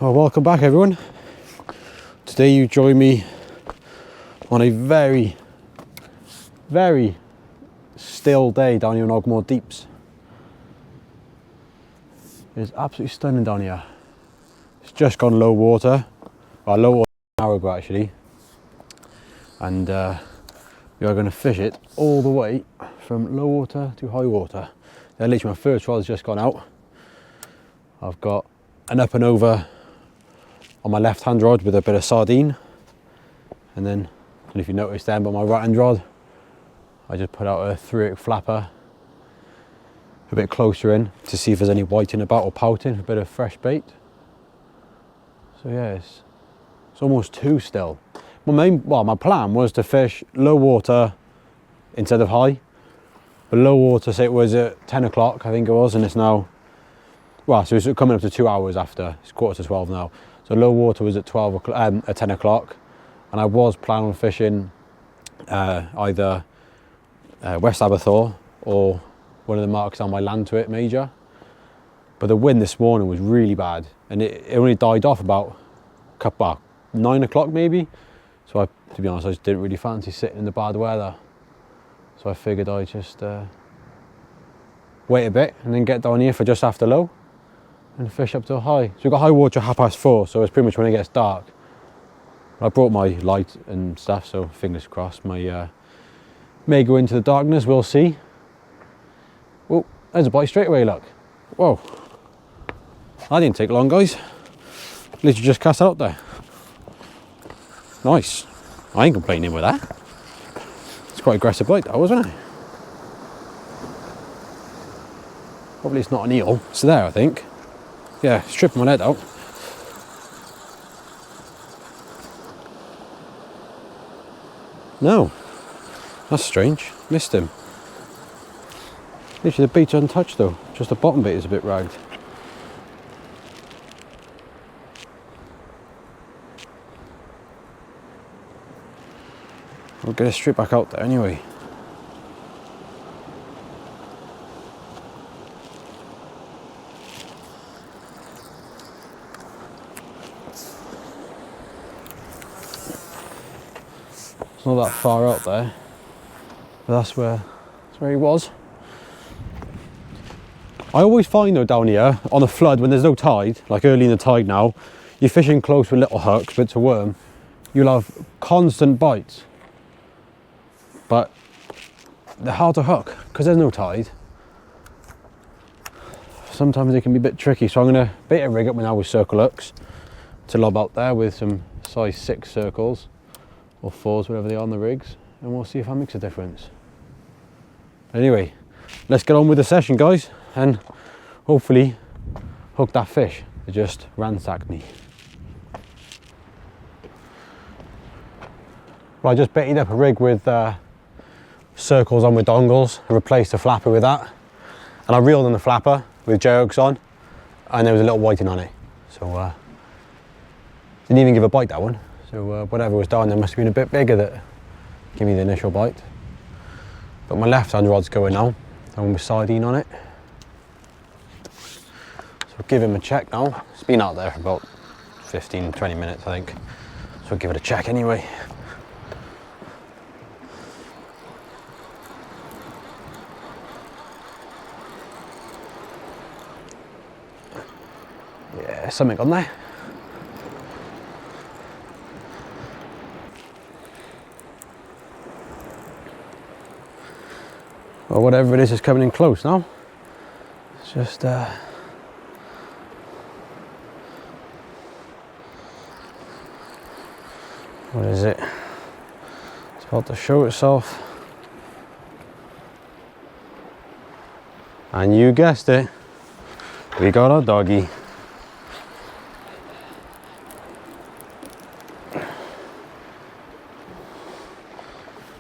Well, welcome back everyone. Today you join me on a very still day down here in Ogmore Deeps. It's absolutely stunning down here. It's just gone low water, well, low water an hour ago actually, and we are going to fish it all the way from low water to high water. Then literally my first rod has just gone out. I've got an up and over on my left hand rod with a bit of sardine, and then, I don't know if you noticed then, but my right hand rod I just put out a 3/8 flapper a bit closer in to see if there's any whiting about or pouting, a bit of fresh bait. So yeah, it's almost two still. My plan was to fish low water instead of high, but low water, say it was at 10 o'clock I think it was, and it's now, well, so it's coming up to 2 hours after, it's 11:45 now. So low water was at 12 o'clock, at 10 o'clock, and I was planning on fishing either West Aberthor or one of the marks on my land to it major. But the wind this morning was really bad, and it only died off about 9 o'clock maybe. So to be honest, I just didn't really fancy sitting in the bad weather. So I figured I'd just wait a bit and then get down here for just after low and fish up to a high. So we've got high water at 4:30, so it's pretty much when it gets dark. I brought my light and stuff, so fingers crossed my may go into the darkness, we'll see. Oh, there's a bite straight away, look. Whoa. That didn't take long, guys. Literally just cast out there. Nice. I ain't complaining with that. It's quite aggressive bite that, wasn't it? Probably it's not an eel. It's there, I think. Yeah, stripping my head out. No. That's strange. Missed him. Literally the bait's untouched though. Just the bottom bait is a bit ragged. We'll get it straight back out there anyway. It's not that far out there, but that's where he was. I always find though down here on the flood when there's no tide, like early in the tide now, you're fishing close with little hooks, bits of worm, you'll have constant bites, but they're hard to hook because there's no tide. Sometimes they can be a bit tricky, so I'm going to bait a rig up now with circle hooks to lob out there with some size 6 circles or 4s, whatever they are on the rigs, and we'll see if that makes a difference. Anyway, let's get on with the session, guys, and hopefully hook that fish that just ransacked me. Well, I just baited up a rig with circles on with dongles and replaced the flapper with that, and I reeled in the flapper with J-hooks on, and there was a little whiting on it, so didn't even give a bite, that one. So whatever was down there must have been a bit bigger that gave me the initial bite. But my left hand rod's going now, the one with sardine on it. So I'll give him a check now. It's been out there for about 15-20 minutes I think. So I'll give it a check anyway. Yeah, something on there. Well, whatever it is coming in close now. It's just what is it? It's about to show itself. And you guessed it, we got our doggy.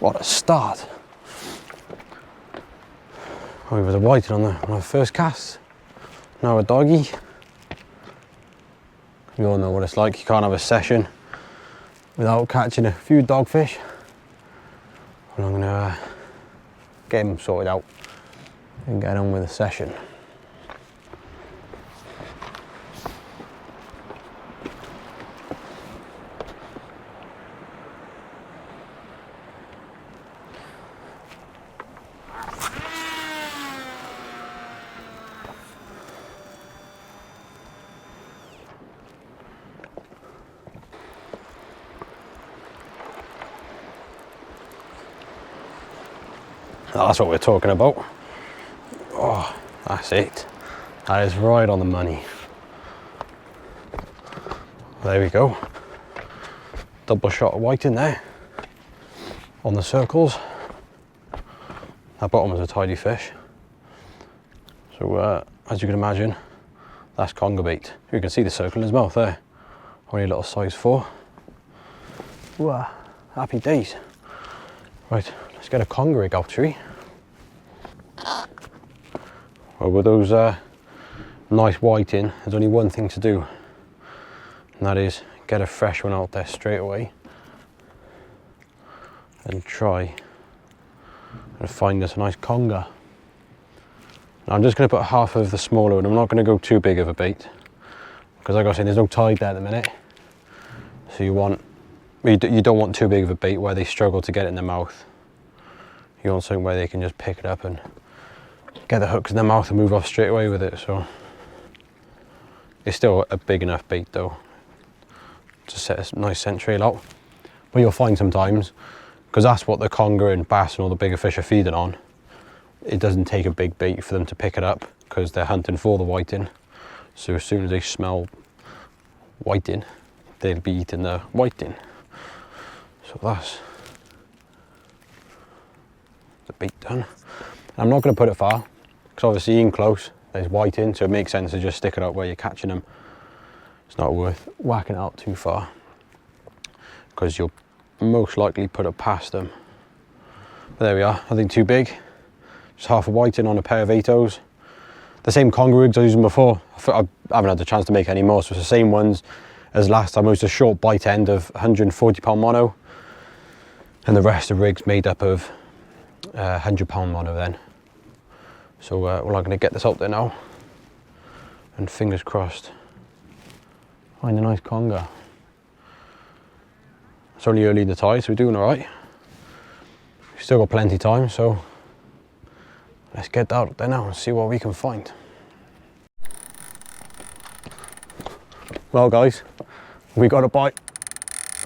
What a start. Oh, it was a whiting on my first cast. Now a doggy. You all know what it's like. You can't have a session without catching a few dogfish. And I'm gonna get him sorted out and get on with the session. That's what we're talking about. Oh, that's it. That is right on the money. There we go. Double shot of white in there on the circles. That bottom is a tidy fish. So as you can imagine, that's conger bait. You can see the circle in his mouth there. Only a little size 4. Wow, happy days. Right, let's get a conger rig out, shall we? Well, with those nice white in, there's only one thing to do, and that is get a fresh one out there straight away and try and find us a nice conger. Now I'm just going to put half of the smaller one. I'm not going to go too big of a bait because, like I was saying, there's no tide there at the minute, so you don't want too big of a bait where they struggle to get it in their mouth. You want something where they can just pick it up and get the hooks in their mouth and move off straight away with it. So it's still a big enough bait though to set a nice scent trail out. But you'll find sometimes, because that's what the conger and bass and all the bigger fish are feeding on, it doesn't take a big bait for them to pick it up because they're hunting for the whiting. So as soon as they smell whiting, they'll be eating the whiting. So that's the bait done. I'm not going to put it far because obviously in close there's whiting, so it makes sense to just stick it up where you're catching them. It's not worth whacking it out too far because you'll most likely put it past them. But there we are, nothing too big. Just half a whiting on a pair of 8-0s. The same conger rigs I used before. I haven't had the chance to make any more, so it's the same ones as last time. It was a short bite end of 140 pound mono, and the rest of the rigs made up of 100 pound mono then. So well, I'm going to get this out there now and fingers crossed find a nice conger. It's only early in the tide, so we're doing all right. We've still got plenty of time, so let's get that out there now and see what we can find. Well guys, we got a bite.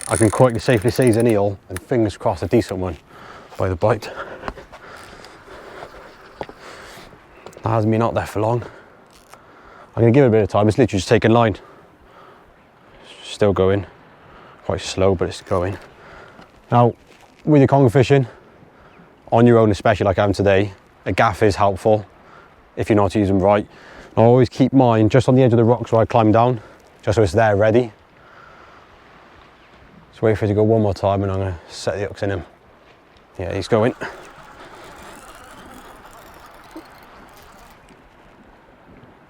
I can quite safely say he's an eel, and fingers crossed a decent one by the bite. That hasn't been out there for long. I'm going to give it a bit of time. It's literally just taking line. Still going. Quite slow, but it's going. Now, with your conger fishing, on your own especially like I am today, a gaff is helpful if you know how to use them right. I always keep mine just on the edge of the rocks where I climb down, just so it's there ready. Just wait for it to go one more time and I'm going to set the hooks in him. Yeah, he's going.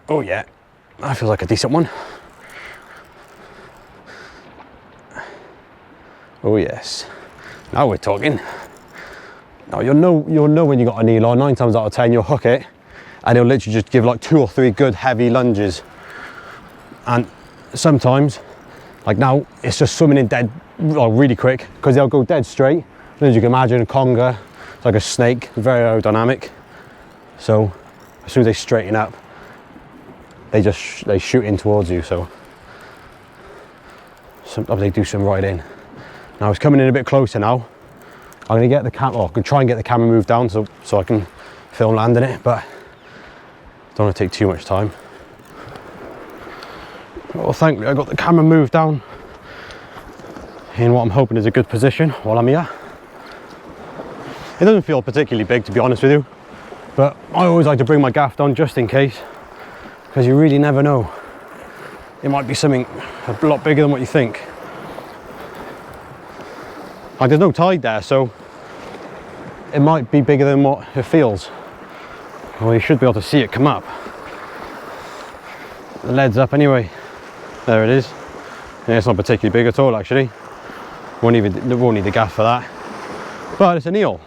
Oh yeah, that feels like a decent one. Oh yes, now we're talking. Now you'll know when you got an eel on. 9 times out of 10 you'll hook it and it'll literally just give like 2 or 3 good heavy lunges. And sometimes, like now, it's just swimming in dead really quick because they'll go dead straight. And as you can imagine, a conger, it's like a snake, very aerodynamic. So as soon as they straighten up, they shoot in towards you. So sometimes they do some right in. Now it's coming in a bit closer now. I'm going to get the camera, I'm going to try and get the camera moved down so I can film landing it, but don't want to take too much time. Well, thankfully I got the camera moved down in what I'm hoping is a good position while I'm here. It doesn't feel particularly big, to be honest with you, but I always like to bring my gaff down just in case, because you really never know. It might be something a lot bigger than what you think. Like there's no tide there, so it might be bigger than what it feels. Well, you should be able to see it come up. The lead's up anyway. There it is. Yeah, it's not particularly big at all actually. Won't need the gaff for that. But it's an eel.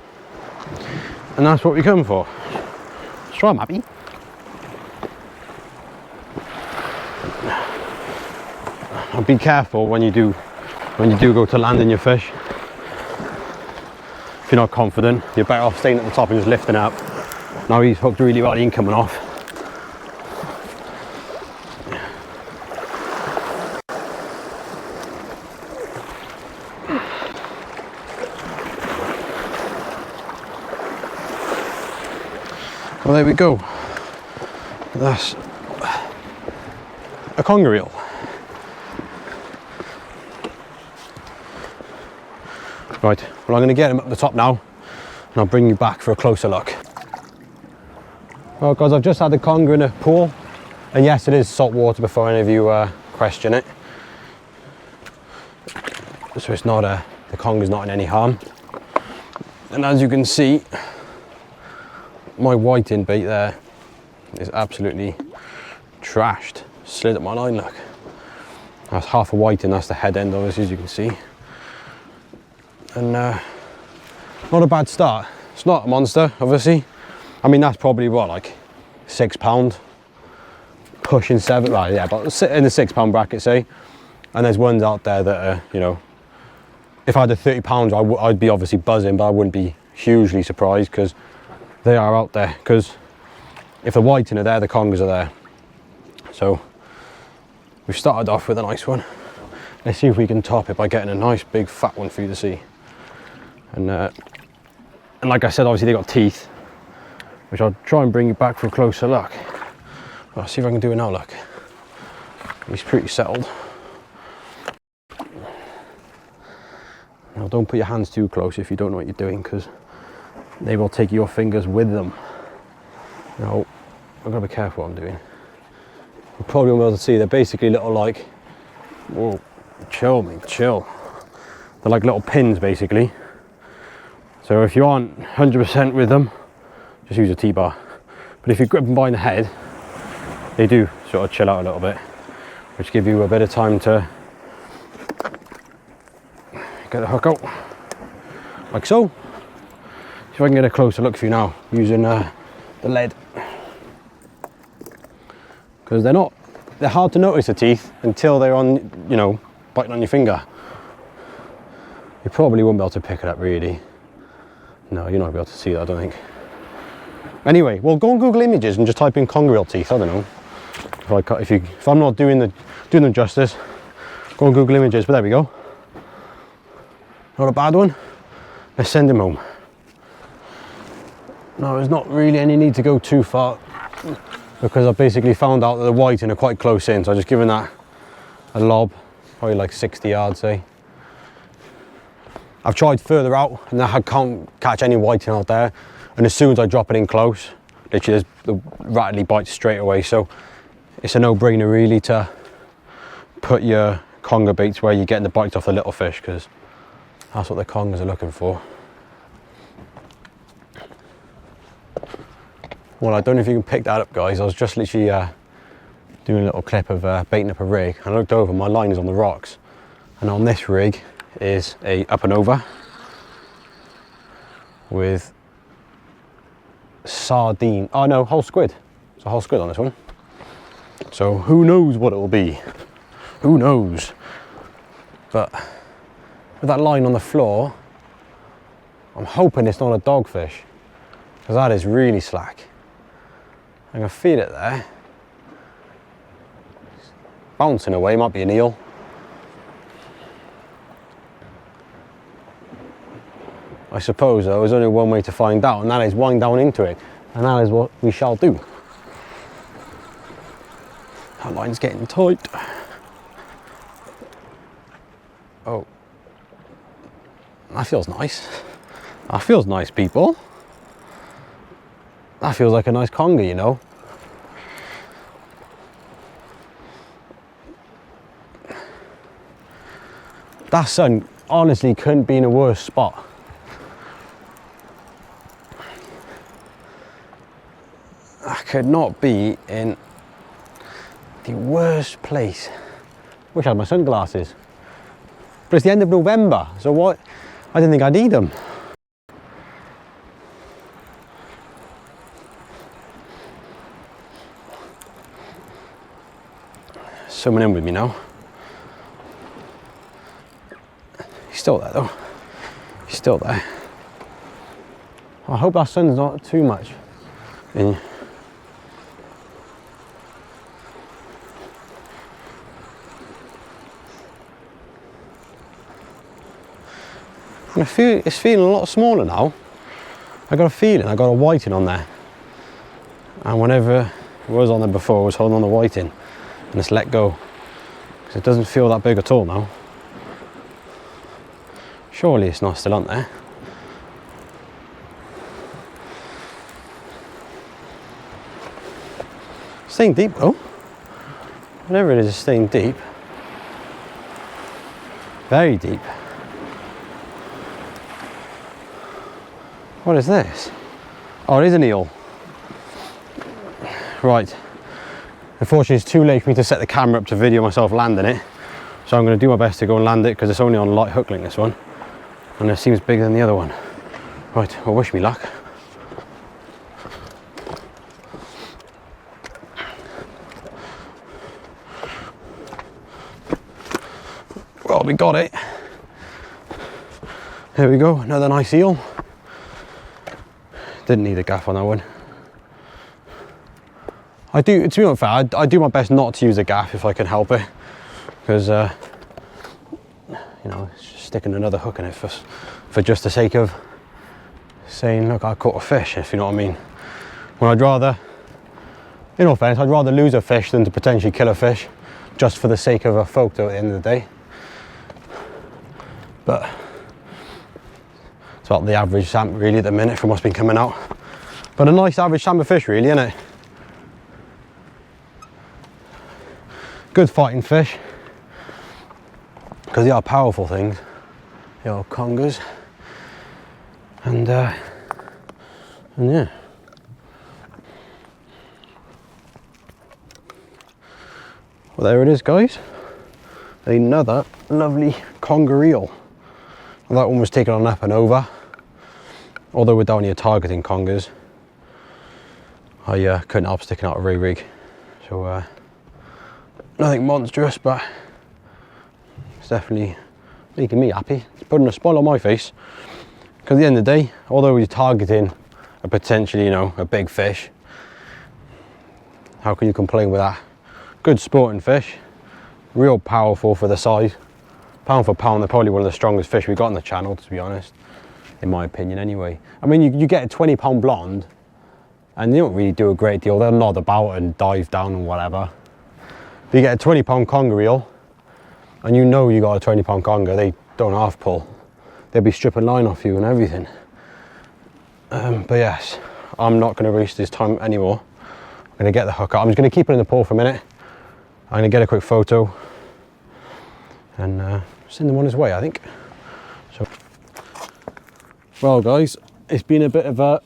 And that's what we come for. Let's try 'em, Abby. And be careful when you do go to land in your fish. If you're not confident, you're better off staying at the top and just lifting it up. Now he's hooked really well, he ain't coming off. Well, there we go. That's a conger eel. Right, well, I'm going to get him up the top now, and I'll bring you back for a closer look. Well, guys, I've just had the conger in a pool, and yes, it is salt water before any of you question it. So it's not the conger's not in any harm. And as you can see, my whiting bait there is absolutely trashed. Slid at my line, look. That's half a whiting, that's the head end obviously, as you can see. And not a bad start. It's not a monster, obviously. I mean, that's probably what, like £6, pushing 7, right, yeah, but in the £6 bracket, say. And there's ones out there that are, you know, if I had a £30, I'd be obviously buzzing, but I wouldn't be hugely surprised because they are out there. Because if the whiting are there, the congers are there. So we've started off with a nice one. Let's see if we can top it by getting a nice big fat one for you to see. And like I said, obviously they got teeth, which I'll try and bring you back for a closer look. I'll see if I can do it now, look. He's pretty settled. Now don't put your hands too close if you don't know what you're doing, because they will take your fingers with them. Now, I've got to be careful what I'm doing. You probably won't be able to see, they're basically little like, whoa, chill mate, chill. They're like little pins basically. So if you aren't 100% with them, just use a T-bar. But if you grip them by the head, they do sort of chill out a little bit, which give you a bit of time to get the hook out, like so. See if I can get a closer look for you now, using the lead. Because they're hard to notice the teeth until they're on, you know, biting on your finger. You probably won't be able to pick it up really. No, you're not going to be able to see that, I don't think. Anyway, well, go on Google Images and just type in conger eel teeth. I don't know. If I'm not doing them justice, go on Google Images. But there we go. Not a bad one. Let's send him home. Now, there's not really any need to go too far, because I basically found out that the whiting are quite close in. So I've just given that a lob, probably like 60 yards, say. I've tried further out and I can't catch any whiting out there, and as soon as I drop it in close, literally the rattly bites straight away. So it's a no-brainer really to put your conger baits where you're getting the bites off the little fish, because that's what the congers are looking for. Well, I don't know if you can pick that up, guys. I was just literally doing a little clip of baiting up a rig, and I looked over, my line is on the rocks, and on this rig is a up and over with sardine, oh no, whole squid. It's a whole squid on this one. So who knows what it will be, who knows. But with that line on the floor, I'm hoping it's not a dogfish, because that is really slack. I can feel it there, bouncing away. Might be an eel. I suppose though, there's only one way to find out, and that is wind down into it, and that is what we shall do. That line's getting tight. Oh, that feels nice. That feels nice, people. That feels like a nice conger, you know. That sun honestly couldn't be in a worse spot. I could not be in the worst place. Wish I had my sunglasses. But it's the end of November, so what? I didn't think I'd need them. Swimming in with me now. He's still there though. He's still there. I hope that sun's not too much in. I feel it's feeling a lot smaller now. I got a feeling I got a whiting on there. And whenever it was on there before, I was holding on the whiting and just let go, because it doesn't feel that big at all now. Surely it's not still on there. Staying deep, oh. Whatever it is staying deep. Very deep. What is this? Oh, it is an eel. Right. Unfortunately, it's too late for me to set the camera up to video myself landing it. So I'm going to do my best to go and land it, because it's only on light hook link, this one. And it seems bigger than the other one. Right, well, wish me luck. Well, we got it. There we go, another nice eel. Didn't need a gaff on that one. I do, to be honest, I do my best not to use a gaff if I can help it, because you know, it's just sticking another hook in it for just the sake of saying, look, I caught a fish, if you know what I mean. When I'd rather, in all fairness, I'd rather lose a fish than to potentially kill a fish just for the sake of a photo at the end of the day. But it's about the average salmon really at the minute from what's been coming out. But a nice average salmon fish really, isn't it? Good fighting fish, because they are powerful things, the old congers. And yeah. Well, there it is, guys. Another lovely conger eel. And that one was taken on up and over. Although we're down here targeting congers, I couldn't help sticking out a ray rig. So nothing monstrous, but it's definitely making me happy. It's putting a smile on my face, because at the end of the day, although you're targeting a potentially, you know, a big fish, how can you complain with that? Good sporting fish, real powerful for the size. Pound for pound, they're probably one of the strongest fish we've got on the channel, to be honest, in my opinion anyway. I mean, you get a 20-pound blonde and they don't really do a great deal. They'll nod about and dive down and whatever. But you get a 20-pound conger eel and you know you got a 20-pound conger, they don't half pull. They'll be stripping line off you and everything. But yes, I'm not going to waste this time anymore. I'm going to get the hook up. I'm just going to keep it in the pool for a minute. I'm going to get a quick photo and send them on his way, I think. So, well guys, it's been a bit of a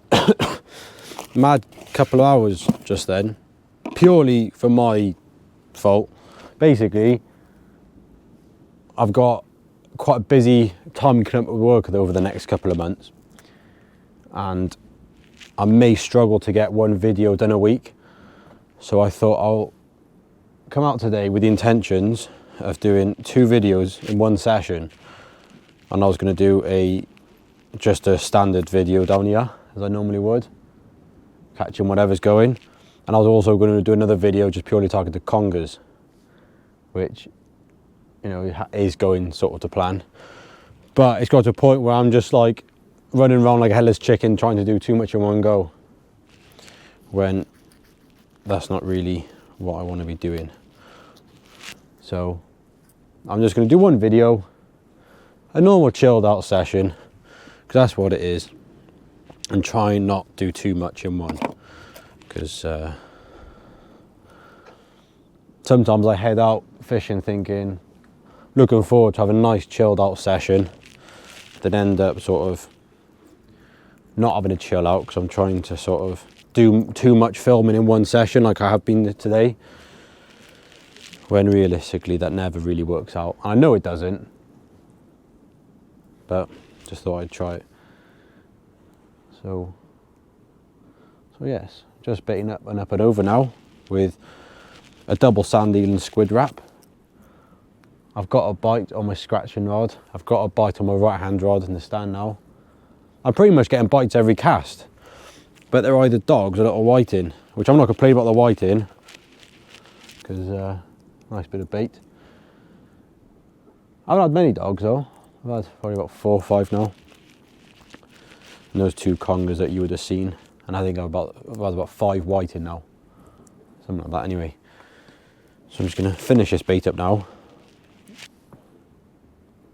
mad couple of hours just then, purely for my fault. Basically, I've got quite a busy time coming up with work over the next couple of months, and I may struggle to get one video done a week. So I thought I'll come out today with the intentions of doing 2 videos in one session, and I was going to do just a standard video down here as I normally would, catching whatever's going, and I was also going to do another video just purely targeted to congers, which, you know, is going sort of to plan. But it's got to a point where I'm just like running around like a headless chicken trying to do too much in one go, when that's not really what I want to be doing. So I'm just going to do one video, a normal chilled out session, because that's what it is, and try and not do too much in one, because sometimes I head out fishing thinking, looking forward to have a nice chilled out session, then end up sort of not having a chill out because I'm trying to sort of do too much filming in one session like I have been today, when realistically that never really works out. I know it doesn't, but just thought I'd try it. So yes, just baiting up and over now with a double sand eel and squid wrap. I've got a bite on my scratching rod. I've got a bite on my right hand rod in the stand now. I'm pretty much getting bites every cast, but they're either dogs or little whiting, which I'm not complaining about the whiting, because nice bit of bait. I haven't had many dogs though. I've had probably about 4 or 5 now. And those 2 congers that you would have seen. and I think I'm about 5 whiting now, something like that anyway. So I'm just going to finish this bait up now.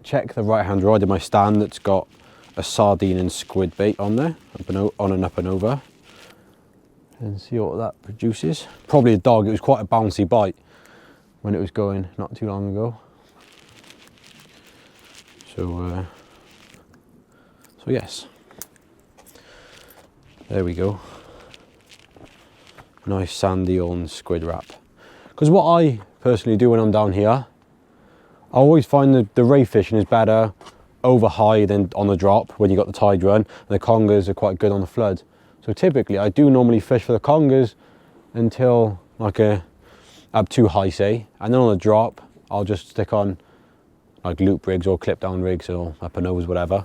Check the right hand rod in my stand that's got a sardine and squid bait on there, on and up and over, and see what that produces. Probably a dog. It was quite a bouncy bite when it was going not too long ago. So yes, there we go. Nice sandy on squid wrap. Because what I personally do when I'm down here, I always find that the ray fishing is better over high than on the drop when you got the tide run, and the congers are quite good on the flood. So typically I do normally fish for the congers until like up too high, say, and then on the drop I'll just stick on like loop rigs or clip down rigs or up and overs, whatever,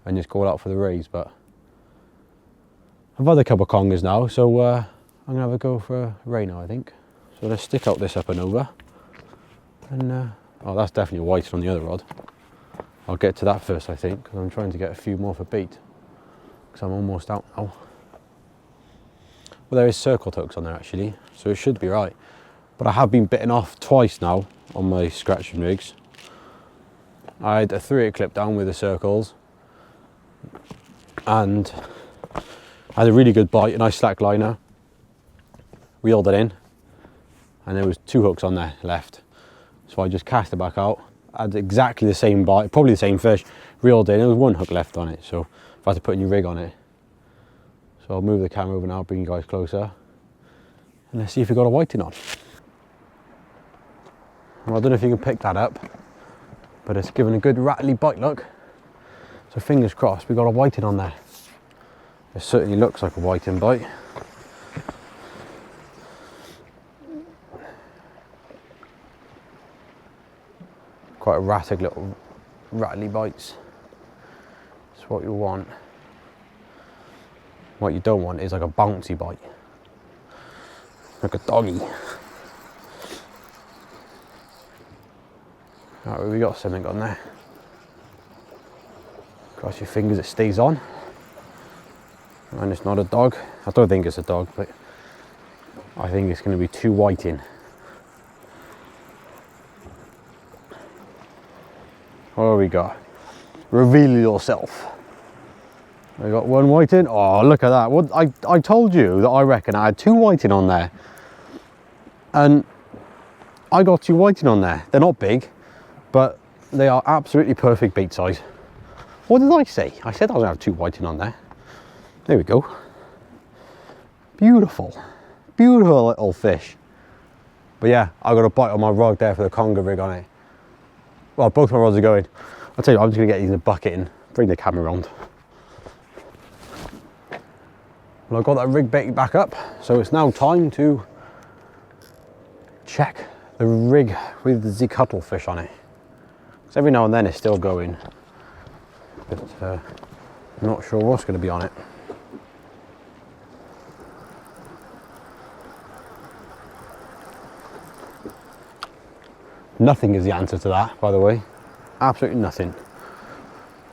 and just go out for the rays. But I've had a couple of congers now, so I'm gonna have a go for a ray now, I think. So let's stick out this up and over, and oh, that's definitely a white on the other rod. I'll get to that first, I think, because I'm trying to get a few more for bait, because I'm almost out now. Well, there is circle hooks on there actually, so it should be right. But I have been bitten off twice now on my scratching rigs. I had a 3/8 clip down with the circles, and I had a really good bite, a nice slack liner, reeled it in, and there was 2 hooks on there left. So I just cast it back out, had exactly the same bite, probably the same fish, reeled in, there was 1 hook left on it, so if I had to put a new rig on it. So I'll move the camera over now, bring you guys closer, and let's see if we got a whiting on. Well, I don't know if you can pick that up, but it's given a good rattly bite, look. So fingers crossed we got a whiting on there. It certainly looks like a whiting bite. Quite erratic little rattly bites. That's what you want. What you don't want is like a bouncy bite, like a doggy. Alright, we got something on there. Cross your fingers it stays on. And it's not a dog. I don't think it's a dog, but I think it's going to be 2 whiting. What have we got? Reveal yourself. We got 1 whiting. Oh, look at that. What I told you that I reckon I had 2 whiting on there. And I got 2 whiting on there. They're not big, but they are absolutely perfect bait size. What did I say? I said I was going to have 2 whiting on there. There we go. Beautiful. Beautiful little fish. But yeah, I got a bite on my rod there for the conger rig on it. Well, both my rods are going. I'll tell you what, I'm just going to get these in a bucket and bring the camera around. Well, I've got that rig bait back up, so it's now time to check the rig with the cuttlefish on it. Because every now and then it's still going, but I'm not sure what's going to be on it. Nothing is the answer to that, by the way. Absolutely nothing.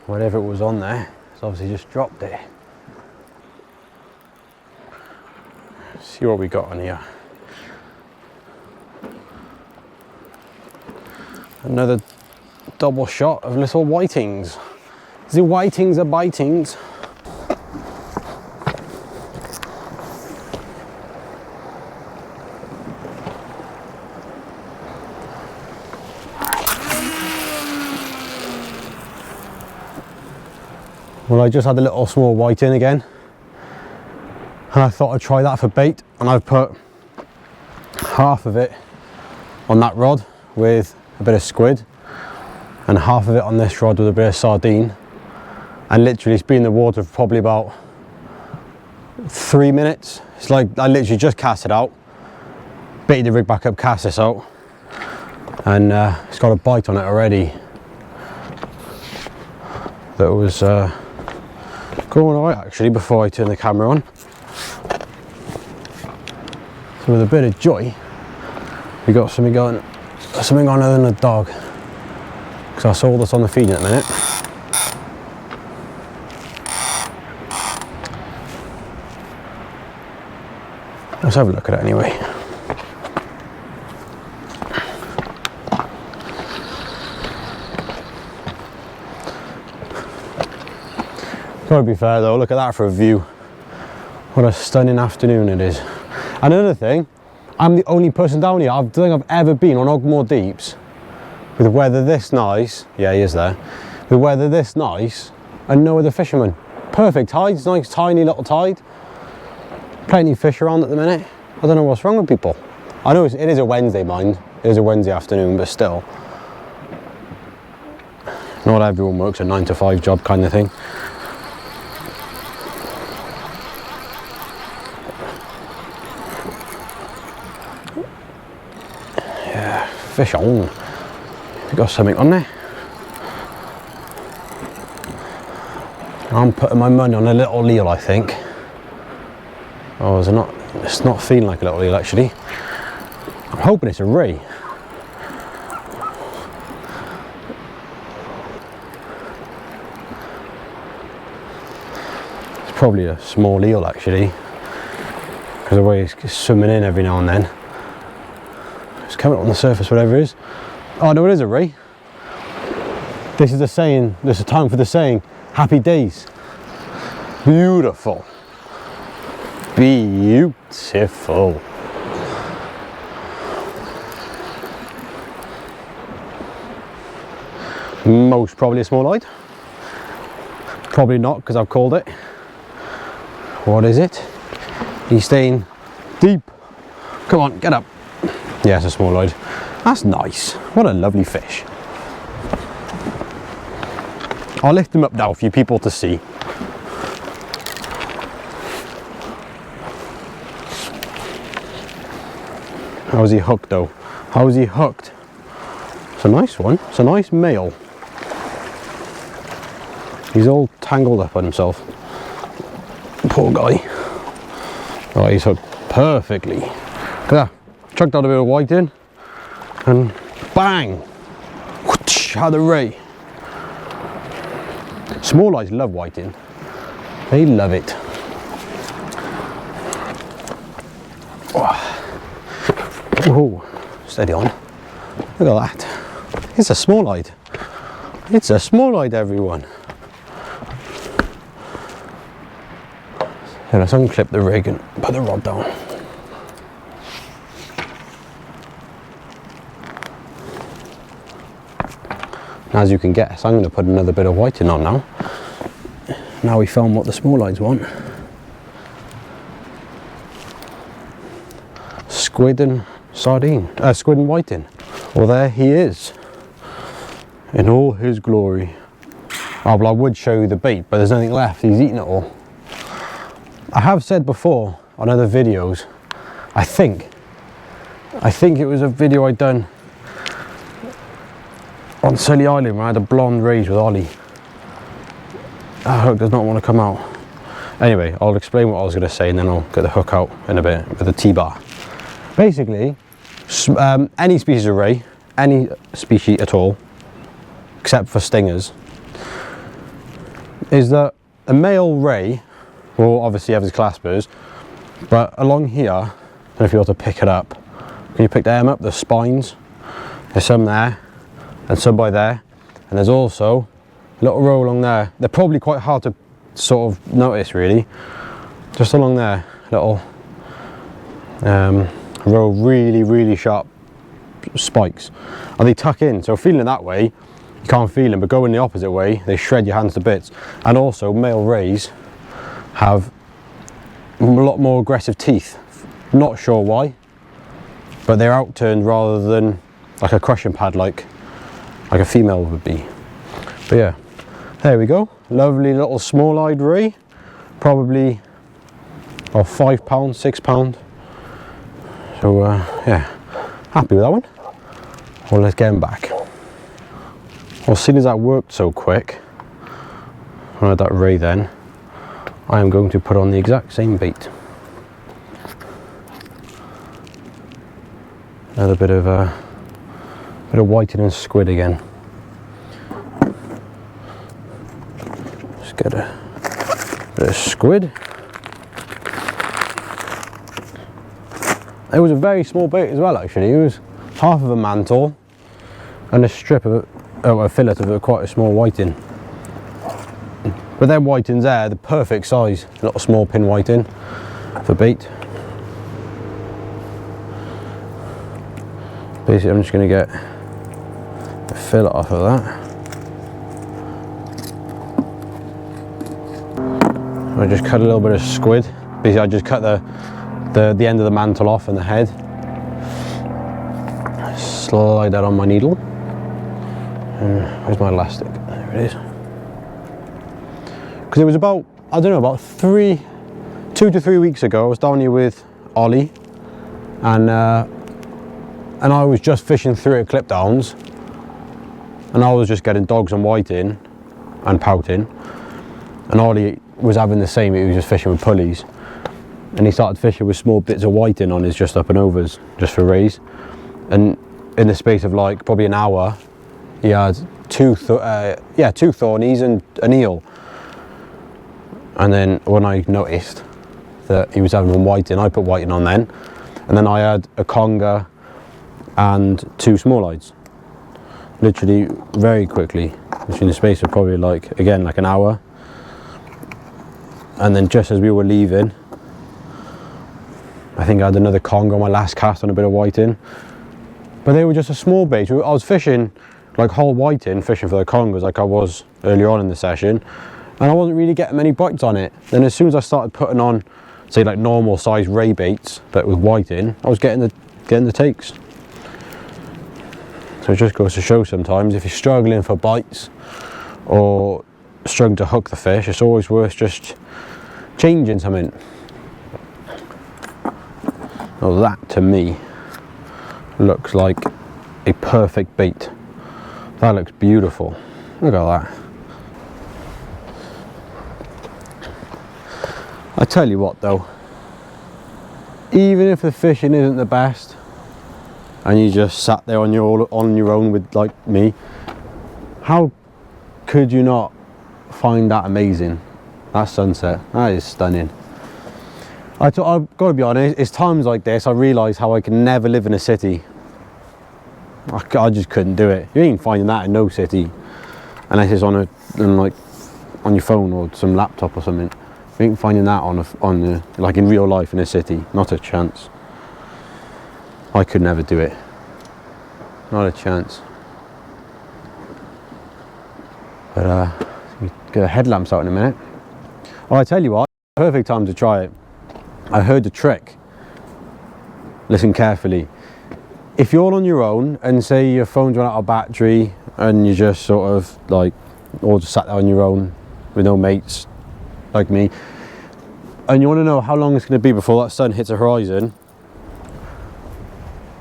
Whatever it was on there, it's obviously just dropped it. See what we got on here. Another double shot of little whitings. The whitings are bitings. Well, I just had a little small whiting again, and I thought I'd try that for bait, and I've put half of it on that rod with a bit of squid and half of it on this rod with a bit of sardine, and literally it's been in the water for probably about 3 minutes. It's like I literally just cast it out, baited the rig back up, cast this out, and it's got a bite on it already that was going alright actually before I turn the camera on. So with a bit of joy we got something on other than a dog, because I saw this on the feed in a minute. Let's have a look at it anyway. Gotta be fair though, look at that for a view. What a stunning afternoon it is. And another thing, I'm the only person down here, I don't think I've ever been on Ogmore Deeps with weather this nice. Yeah, he is there. With weather this nice and no other fishermen. Perfect tide, it's a nice tiny little tide. Plenty of fish around at the minute. I don't know what's wrong with people. I know it is a Wednesday, mind. It is a Wednesday afternoon, but still. Not everyone works a 9 to 5 job kind of thing. Yeah, fish on. We got something on there. I'm putting my money on a little eel, I think. Oh, is it not? It's not feeling like a little eel actually. I'm hoping it's a ray. It's probably a small eel actually, because the way it's swimming in every now and then. It's coming up on the surface, whatever it is. Oh no, it is a ray. This is the saying, this is time for the saying, happy days. Beautiful. Beautiful. Most probably a small-eyed. Probably not, because I've called it. What is it? He's staying deep. Come on, get up. Yeah, it's a small-eyed. That's nice. What a lovely fish. I'll lift him up now for you people to see. How's he hooked though? How's he hooked? It's a nice one. It's a nice male. He's all tangled up on himself. Poor guy. Oh, he's hooked perfectly. Look at that. Chucked out a bit of white in. And bang! Whoosh, had a ray. Small eyes love whiting. They love it. Oh, steady on. Look at that. It's a small-eyed. It's a small-eyed, everyone. Here, let's unclip the rig and put the rod down. As you can guess, I'm going to put another bit of whiting on now. Now we found what the small-eyeds want. Squid and sardine, squid and whiting. Well, there he is, in all his glory. Oh, well, I would show you the bait, but there's nothing left. He's eaten it all. I have said before on other videos, I think it was a video I'd done on Sully Island where I had a blonde raise with Ollie. That hook does not want to come out. Anyway, I'll explain what I was going to say and then I'll get the hook out in a bit with the T-bar. Basically, any species of ray, any species at all, except for stingers, is that a male ray will obviously have his claspers, but along here, I don't know if you want to pick it up. Can you pick them up? The spines. There's some there, and some by there, and there's also a little row along there. They're probably quite hard to sort of notice, really. Just along there, little row of really sharp spikes, and they tuck in, so feeling it that way you can't feel them, but going the opposite way they shred your hands to bits. And also male rays have a lot more aggressive teeth, not sure why, but they're outturned rather than like a crushing pad like a female would be. But yeah, there we go, lovely little small-eyed ray, probably £5, £6. So yeah, happy with that one. Well, let's get him back. Well, seeing as that worked so quick, when I had that ray then, I am going to put on the exact same bait. Another bit of whiting and squid again. Let's get a bit of squid. It was a very small bait as well, actually. It was half of a mantle and a strip of a fillet of quite a small whiting. But them whitings there, the perfect size, little small pin whiting for bait. Basically, I'm just going to get a fillet off of that. I just cut a little bit of squid. Basically, I just cut the end of the mantle off and the head. Slide that on my needle. Where's my elastic? There it is. Because it was about, I don't know, about 2 to 3 weeks ago, I was down here with Ollie, and I was just fishing through at clip downs, and I was just getting dogs and whiting and pouting, and Ollie was having the same. He was just fishing with pulleys, and he started fishing with small bits of whiting on his just up and overs, just for rays. And in the space of like probably an hour, he had two thornies and an eel. And then when I noticed that he was having one whiting, I put whiting on then. And then I had a conger and 2 small eyes. Literally very quickly, between the space of probably like, again, like an hour. And then just as we were leaving, I think I had another conger on my last cast on a bit of whiting. But they were just a small bait. I was fishing like whole whiting, fishing for the congers like I was earlier on in the session. And I wasn't really getting many bites on it. Then as soon as I started putting on, say like normal size ray baits, but with whiting, I was getting the takes. So it just goes to show sometimes if you're struggling for bites or struggling to hook the fish, it's always worth just changing something. Well, that to me looks like a perfect bait. That looks beautiful. Look at that. I tell you what though, even if the fishing isn't the best and you just sat there on your own with like me, how could you not find that amazing? That sunset, that is stunning. I've got to be honest, it's times like this I realise how I can never live in a city. I just couldn't do it. You ain't finding that in no city unless it's on your phone or some laptop or something. You ain't finding that like in real life in a city. Not a chance. I could never do it. Not a chance. But get the headlamps out in a minute. Oh, I tell you what, perfect time to try it. I heard the trick. Listen carefully. If you're on your own and say your phone's run out of battery and you just sort of like, or just sat there on your own with no mates like me, and you want to know how long it's going to be before that sun hits the horizon,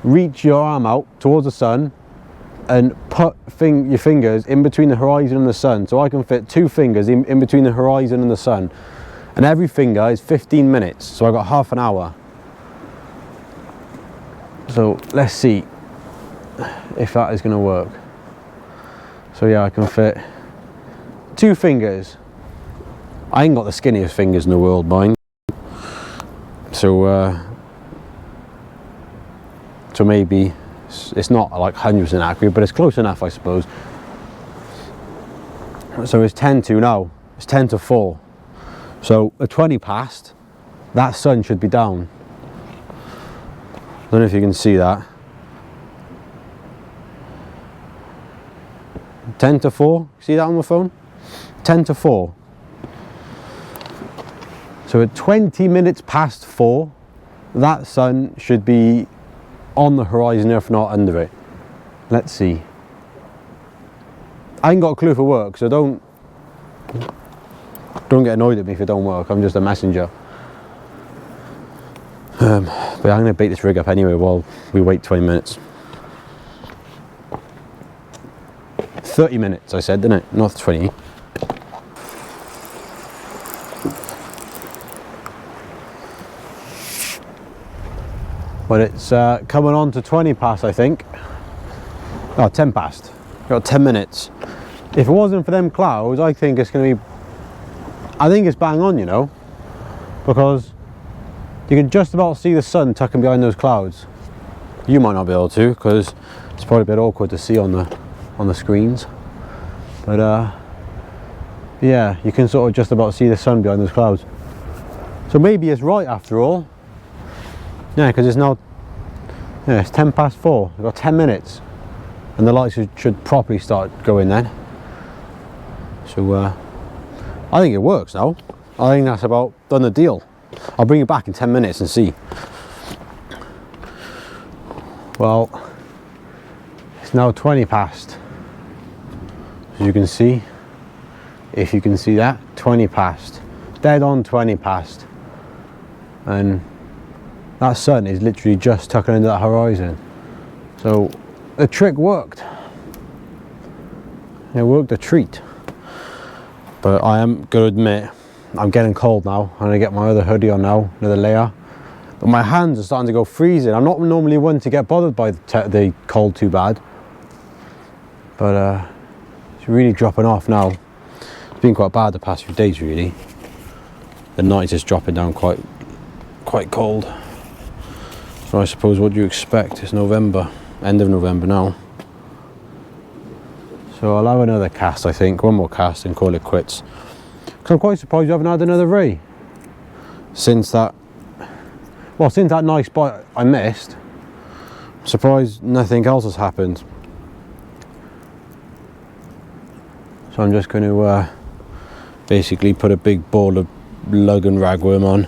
reach your arm out towards the sun and put your fingers in between the horizon and the sun, so I can fit 2 fingers in between the horizon and the sun, and every finger is 15 minutes, so I've got half an hour. So let's see if that is going to work. So yeah, I can fit 2 fingers. I ain't got the skinniest fingers in the world, mind. So maybe it's not like 100% accurate, but it's close enough, I suppose. So it's 10 to now. It's 10 to 4. So at 20 past, that sun should be down. I don't know if you can see that. 10 to 4. See that on my phone? 10 to 4. So at 20 minutes past 4, that sun should be on the horizon, if not under it. Let's see. I ain't got a clue if it works, so don't get annoyed at me if it don't work. I'm just a messenger. But I'm going to bait this rig up anyway while we wait 20 minutes. 30 minutes I said, didn't it? Not 20. But it's coming on to 20 past, I think. Oh, 10 past. Got 10 minutes. If it wasn't for them clouds, I think it's going to be... I think it's bang on, you know. Because You can just about see the sun tucking behind those clouds. You might not be able to, because it's probably a bit awkward to see on the screens. But yeah, you can sort of just about see the sun behind those clouds. So maybe it's right after all. Yeah, because it's now, yeah, it's 10 past 4. We've got 10 minutes. And the lights should properly start going then. So I think it works now. I think that's about done the deal. I'll bring it back in 10 minutes and see. Well, it's now 20 past. As you can see, if you can see that, 20 past. Dead on 20 past. And that sun is literally just tucking into that horizon. So the trick worked. It worked a treat. But I am going to admit, I'm getting cold now. I'm going to get my other hoodie on now, another layer. But my hands are starting to go freezing. I'm not normally one to get bothered by the cold too bad. But it's really dropping off now. It's been quite bad the past few days really. The night is dropping down quite cold. So I suppose what do you expect? It's November, end of November now. So I'll have another cast, I think, one more cast and call it quits. Because I'm quite surprised you haven't had another ray. Since that nice bite I missed, I'm surprised nothing else has happened. So I'm just going to basically put a big ball of lug and ragworm on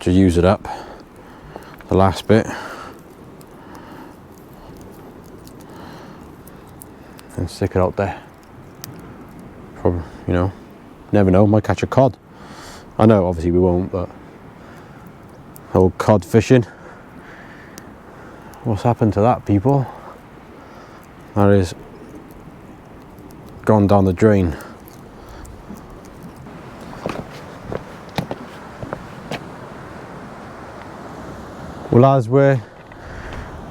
to use it up, the last bit, and stick it out there. Probably, you know, never know, might catch a cod. I know obviously we won't, but old cod fishing. What's happened to that, people? That is gone down the drain. Well, as we're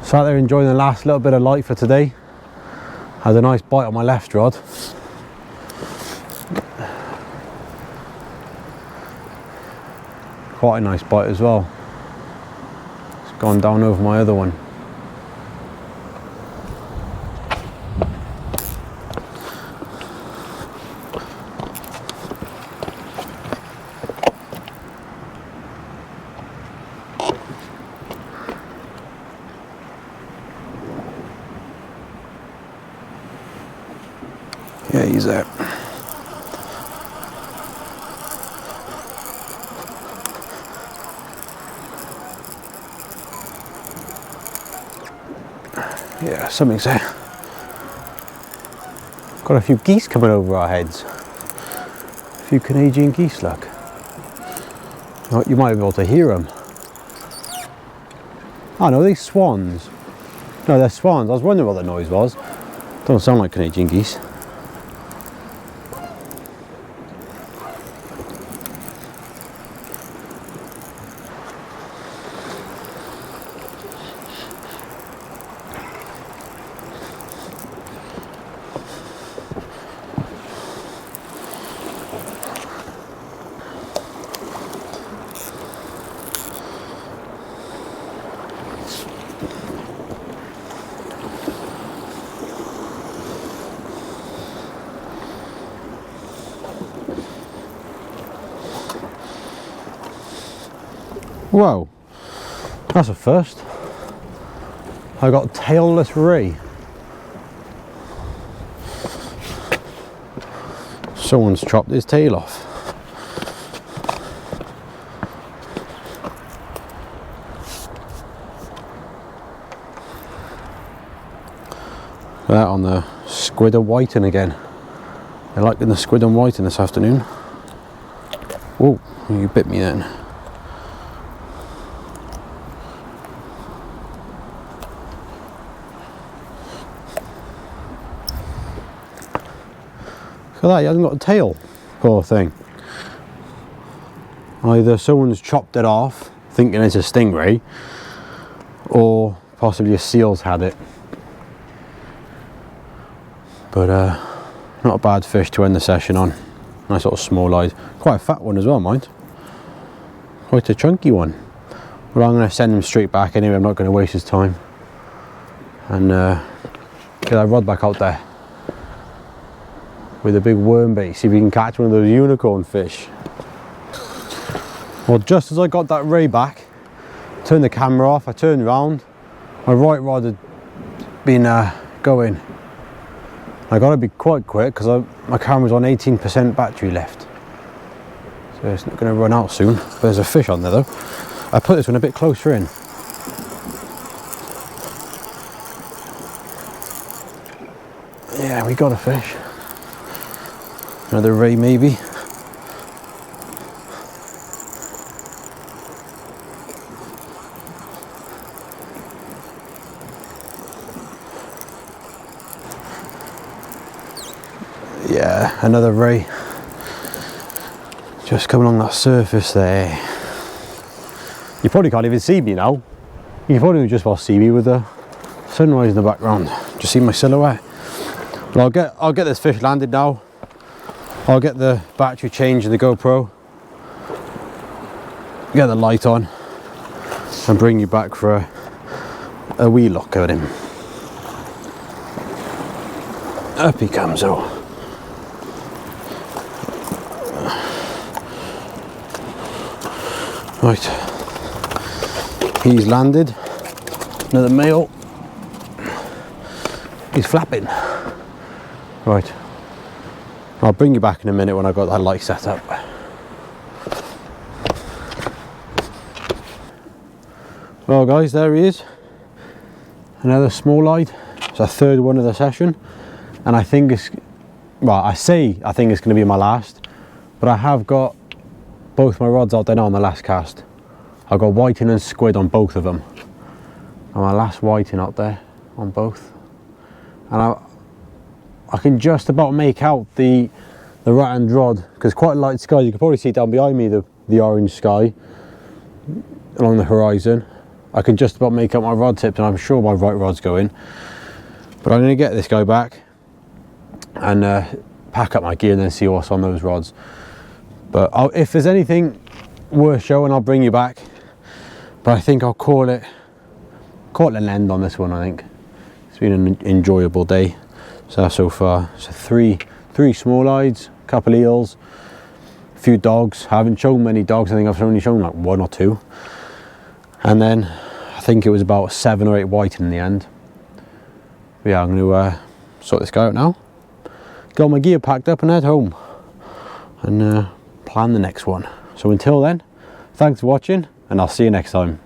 sat there enjoying the last little bit of light for today, had a nice bite on my left rod. Quite a nice bite as well. It's gone down over my other one. Yeah, he's there. Yeah, something's there. Got a few geese coming over our heads. A few Canadian geese, look. Oh, you might be able to hear them. Oh no, these swans. No, they're swans. I was wondering what the noise was. Don't sound like Canadian geese. Whoa, that's a first. I got tailless ray. Someone's chopped his tail off. That on the squid and whiting again. They're liking the squid and whiting this afternoon. Whoa, you bit me then. Look at that, he hasn't got a tail, poor thing. Either someone's chopped it off, thinking it's a stingray, or possibly a seal's had it. But not a bad fish to end the session on. Nice little small eyed, quite a fat one as well, mind. Quite a chunky one. Well, I'm going to send him straight back anyway. I'm not going to waste his time. And get that rod back out there with a big worm bait. See if we can catch one of those unicorn fish. Well, just as I got that ray back, turned the camera off, I turned around, my right rod had been going. I got to be quite quick because my camera's on 18% battery left, so it's not going to run out soon. But there's a fish on there though. I put this one a bit closer in. Yeah, we got a fish. Another ray maybe. Yeah, another ray. Just come along that surface there. You probably can't even see me now. You probably just about see me with the sunrise in the background. Just see my silhouette. But I'll get this fish landed now. I'll get the battery changed in the GoPro. Get the light on and bring you back for a wee look at him. Up he comes though. Right, he's landed. Another male. He's flapping. Right, I'll bring you back in a minute when I've got that light set up. Well guys, there he is. Another small light. It's our third one of the session. And I think it's, well, I think it's going to be my last. But I have got both my rods out there now on the last cast. I've got whiting and squid on both of them. And my last whiting out there on both. And I can just about make out the right hand rod, because quite light skies. You can probably see down behind me the orange sky along the horizon. I can just about make out my rod tips, and I'm sure my right rod's going. But I'm going to get this guy back and pack up my gear and then see what's on those rods. But if there's anything worth showing, I'll bring you back. But I think I'll call it an end on this one. I think it's been an enjoyable day so far. So three small-eyes, a couple eels, a few dogs. I haven't shown many dogs. I think I've only shown like 1 or 2. And then I think it was about 7 or 8 whiting in the end. But yeah, I'm going to sort this guy out now. Got my gear packed up and head home. And plan the next one. So until then, thanks for watching, and I'll see you next time.